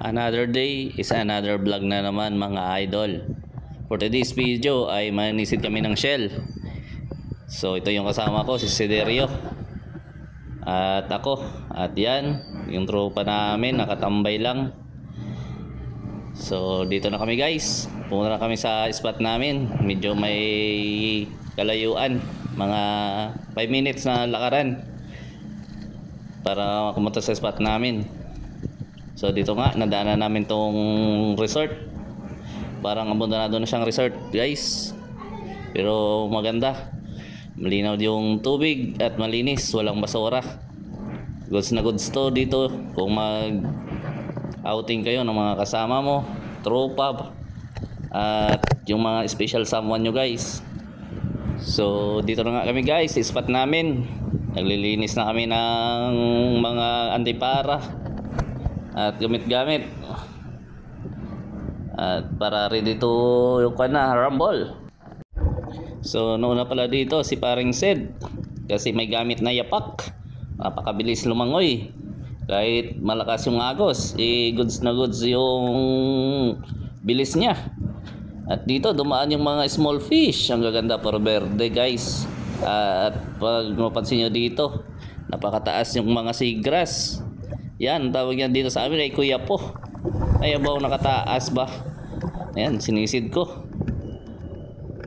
Another day is another vlog na naman mga idol. For today's video ay manisid kami ng shell. So ito yung kasama ko, si Siderio at ako. At yan, yung tropa namin nakatambay lang. So dito na kami guys. Pumunta na kami sa spot namin. Medyo may kalayuan, mga 5 minutes na lakaran para kumunta sa spot namin. So dito nga, nadaanan namin tong resort. Parang abandonado na siyang resort guys, pero maganda, malinaw yung tubig at malinis, walang basura. Goods na goods to dito kung mag outing kayo ng mga kasama mo, tropa, at yung mga special someone nyo guys. So dito na nga kami guys, spot namin. Naglilinis na kami ng mga antipara at gamit-gamit at para ready to yung rumble. So noon na pala dito si paring Sed, kasi may gamit na yapak, napakabilis lumangoy kahit malakas yung agos. Goods na goods yung bilis niya. At dito dumaan yung mga small fish, ang gaganda, puro berde guys. At pag mapansin nyo dito, napakataas yung mga seagrass. Yan, tawag yan dito sa amin ay kuya po. Ay abaw, nakataas ba? Ayan, sinisid ko.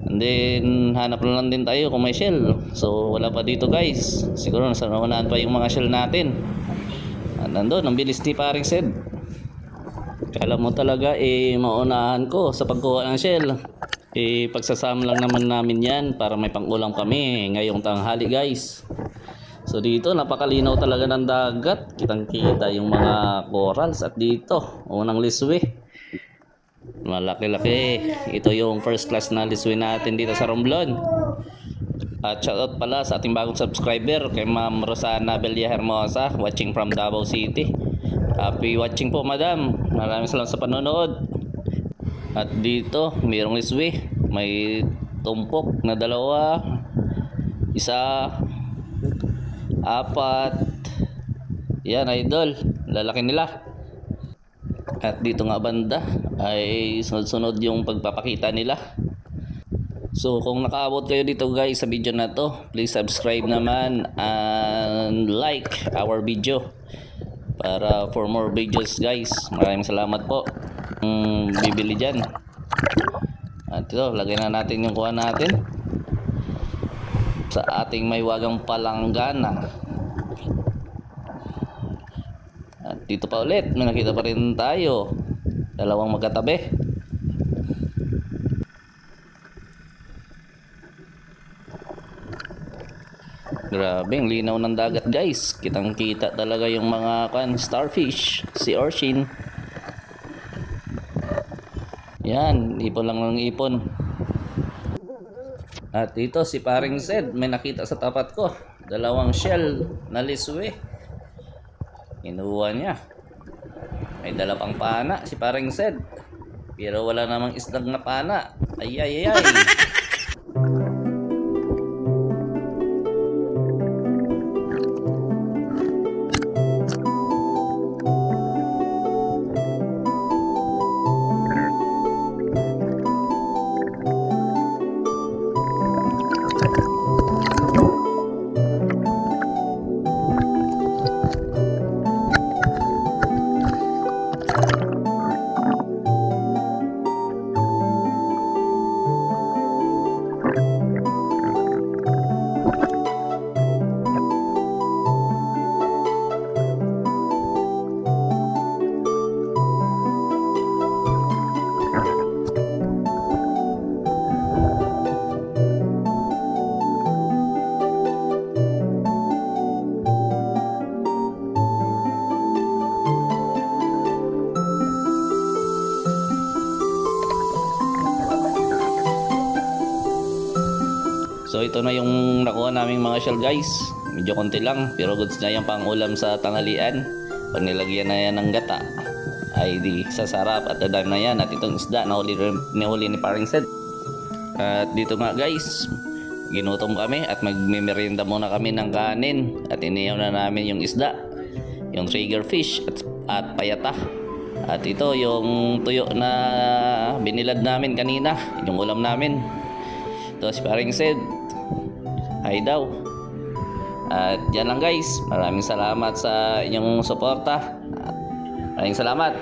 And then hanap lang din tayo kung may shell. So wala pa dito guys. Siguro nasa naunahan pa yung mga shell natin. At nandun, ang bilis ni paring Sed. Kala mo talaga maunahan ko sa pagkuha ng shell. Pagsasama lang naman namin yan para may pangulam kami ngayong tanghali guys. So dito napakalinaw talaga ng dagat, kitang kita yung mga corals. At dito unang liswi, malaki-laki. Ito yung first class na liswi natin dito sa Romblon. At shoutout pala sa ating bagong subscriber, kay Ma'am Rosana Belia Hermosa, watching from Davao City. Happy watching po madam, maraming salamat sa panonood. At dito mayroong liswi, may tumpok na 2, 1, 4. Yan idol, lalaki nila. At dito nga banda ay sunod-sunod yung pagpapakita nila. So kung nakaabot kayo dito guys sa video na to, please subscribe naman and like our video para for more videos guys. Maraming salamat po bibili dyan. At ito, lagay na natin yung kuha natin sa ating may wagang palanggana. At dito pa ulit, may nakita pa rin tayo, dalawang magkatabi. Grabe, ang linaw ng dagat guys. Kitang kita talaga yung mga starfish, sea urchin. Yan, ipon lang ng ipon. At dito si paring Sed, may nakita sa tapat ko, 2 shell na liswi. Inuha niya. May dala pang pana si paring Sed, pero wala namang isdang na pana. Ay ay ay ay. So ito na yung nakuha naming mga shell guys. Medyo konti lang, pero goods na yung pang-ulam sa tanghalian. Pag nilagyan na yan ng gata, ay di sasarap at dadam na yan. At itong isda na huli ni paring Sed. At dito nga guys, ginutom kami at magmimerienda muna kami ng kanin. At iniyaw na namin yung isda, yung trigger fish at payata. At ito yung tuyo na binilad namin kanina, yung ulam namin. Ito si paring Sed. Hi daw. At yan lang guys. Maraming salamat sa inyong suporta. Maraming salamat.